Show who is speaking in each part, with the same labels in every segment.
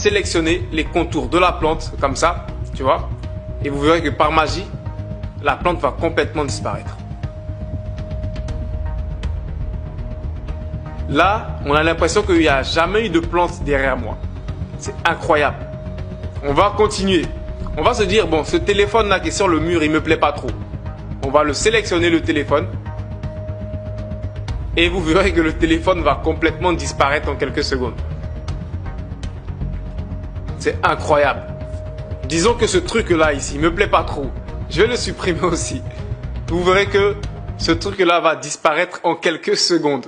Speaker 1: sélectionner les contours de la plante comme ça, tu vois. Et vous verrez que par magie, la plante va complètement disparaître. Là, on a l'impression qu'il n'y a jamais eu de plante derrière moi. C'est incroyable. On va continuer. On va se dire, bon, ce téléphone-là qui est sur le mur, il ne me plaît pas trop. On va le sélectionner, le téléphone. Et vous verrez que le téléphone va complètement disparaître en quelques secondes. C'est incroyable. Disons que ce truc-là ici ne me plaît pas trop. Je vais le supprimer aussi. Vous verrez que ce truc-là va disparaître en quelques secondes.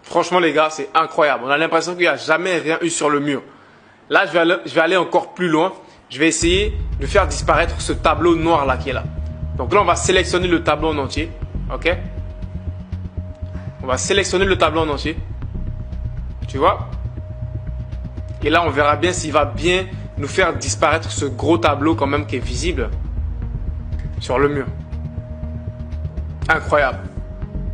Speaker 1: Franchement les gars, c'est incroyable. On a l'impression qu'il n'y a jamais rien eu sur le mur. Là, je vais aller encore plus loin. Je vais essayer de faire disparaître ce tableau noir là qui est là. Donc là, on va sélectionner le tableau en entier. Ok? On va sélectionner le tableau en entier. Tu vois? Et là, on verra bien s'il va bien nous faire disparaître ce gros tableau quand même qui est visible sur le mur. Incroyable.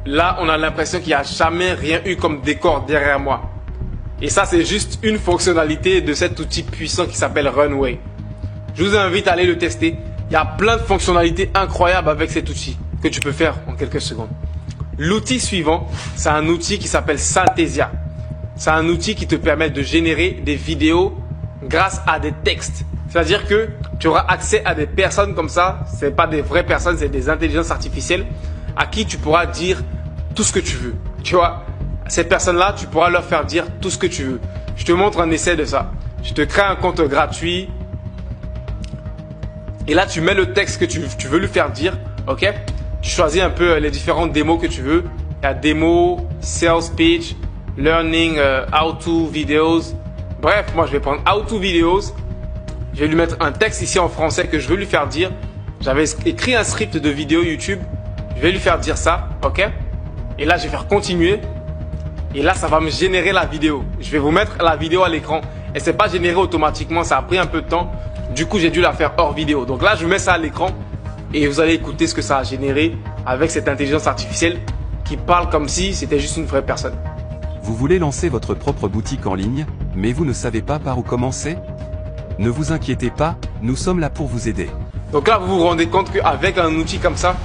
Speaker 1: Là, on a l'impression qu'il n'y a jamais rien eu comme décor derrière moi. Et ça, c'est juste une fonctionnalité de cet outil puissant qui s'appelle Runway. Je vous invite à aller le tester. Il y a plein de fonctionnalités incroyables avec cet outil que tu peux faire en quelques secondes. L'outil suivant, c'est un outil qui s'appelle Synthesia. C'est un outil qui te permet de générer des vidéos grâce à des textes. C'est-à-dire que tu auras accès à des personnes comme ça. Ce n'est pas des vraies personnes, c'est des intelligences artificielles à qui tu pourras dire tout ce que tu veux. Tu vois, ces personnes-là, tu pourras leur faire dire tout ce que tu veux. Je te montre un essai de ça. Je te crée un compte gratuit. Et là, tu mets le texte que tu veux lui faire dire. Ok? Tu choisis un peu les différentes démos que tu veux. Il y a démo, sales pitch, learning, how to videos. Bref, moi, je vais prendre how to videos. Je vais lui mettre un texte ici en français que je veux lui faire dire. J'avais écrit un script de vidéo YouTube. Je vais lui faire dire ça. Ok? Et là, je vais faire continuer. Et là, ça va me générer la vidéo. Je vais vous mettre la vidéo à l'écran. Et c'est pas généré automatiquement. Ça a pris un peu de temps. Du coup, j'ai dû la faire hors vidéo. Donc là, je mets ça à l'écran. Et vous allez écouter ce que ça a généré avec cette intelligence artificielle qui parle comme si c'était juste une vraie personne.
Speaker 2: Vous voulez lancer votre propre boutique en ligne, mais vous ne savez pas par où commencer? Ne vous inquiétez pas, nous sommes là pour vous aider.
Speaker 1: Donc là, vous vous rendez compte qu'avec un outil comme ça,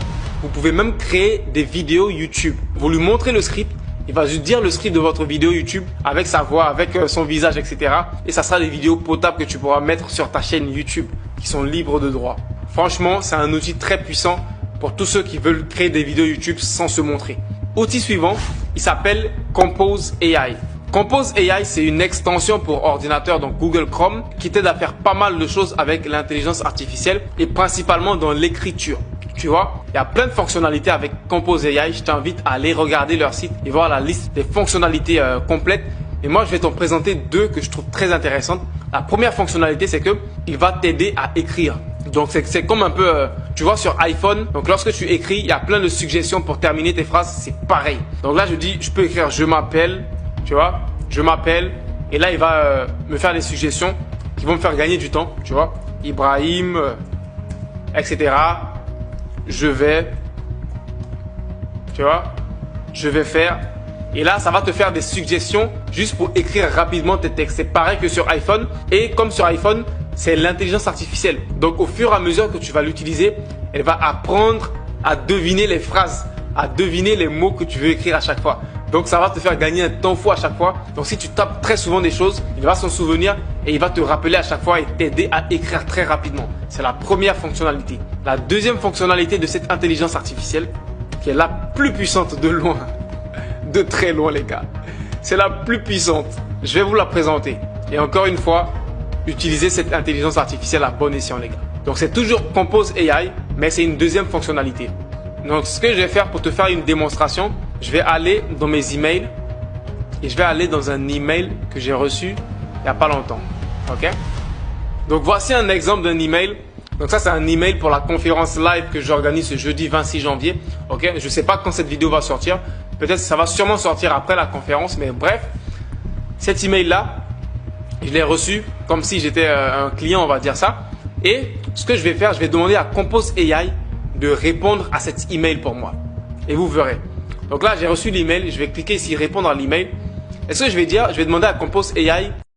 Speaker 1: vous pouvez même créer des vidéos YouTube. Vous lui montrez le script, il va juste dire le script de votre vidéo YouTube avec sa voix, avec son visage, etc. Et ça sera des vidéos potables que tu pourras mettre sur ta chaîne YouTube qui sont libres de droit. Franchement, c'est un outil très puissant pour tous ceux qui veulent créer des vidéos YouTube sans se montrer. Outil suivant, il s'appelle Compose AI. Compose AI, c'est une extension pour ordinateur, donc Google Chrome, qui t'aide à faire pas mal de choses avec l'intelligence artificielle et principalement dans l'écriture. Tu vois, il y a plein de fonctionnalités avec Compose AI. Je t'invite à aller regarder leur site et voir la liste des fonctionnalités complètes. Et moi, je vais t'en présenter deux que je trouve très intéressantes. La première fonctionnalité, c'est que il va t'aider à écrire. Donc, c'est comme un peu, tu vois, sur iPhone. Donc, lorsque tu écris, il y a plein de suggestions pour terminer tes phrases. C'est pareil. Donc là, je dis, je peux écrire « je m'appelle », tu vois, « je m'appelle ». Et là, il va me faire des suggestions qui vont me faire gagner du temps, tu vois. Ibrahim, etc. Je vais, tu vois, je vais faire. Et là, ça va te faire des suggestions juste pour écrire rapidement tes textes. C'est pareil que sur iPhone. Et comme sur iPhone, c'est l'intelligence artificielle. Donc, au fur et à mesure que tu vas l'utiliser, elle va apprendre à deviner les phrases, à deviner les mots que tu veux écrire à chaque fois. Donc, ça va te faire gagner un temps fou à chaque fois. Donc, si tu tapes très souvent des choses, il va s'en souvenir et il va te rappeler à chaque fois et t'aider à écrire très rapidement. C'est la première fonctionnalité. La deuxième fonctionnalité de cette intelligence artificielle, qui est la plus puissante de loin, de très loin les gars, c'est la plus puissante. Je vais vous la présenter. Et encore une fois, utilisez cette intelligence artificielle à bon escient les gars. Donc, c'est toujours Compose AI, mais c'est une deuxième fonctionnalité. Donc, ce que je vais faire pour te faire une démonstration, je vais aller dans mes emails et je vais aller dans un email que j'ai reçu il n'y a pas longtemps. Ok? Donc, voici un exemple d'un email. Donc, ça, c'est un email pour la conférence live que j'organise ce jeudi 26 janvier. Ok? Je ne sais pas quand cette vidéo va sortir. Peut-être que ça va sûrement sortir après la conférence, mais bref, cet email-là, je l'ai reçu comme si j'étais un client, on va dire ça. Et ce que je vais faire, je vais demander à Compose AI de répondre à cet email pour moi. Et vous verrez. Donc là, j'ai reçu l'email. Je vais cliquer ici, répondre à l'email. Et ce que je vais dire, je vais demander à Compose AI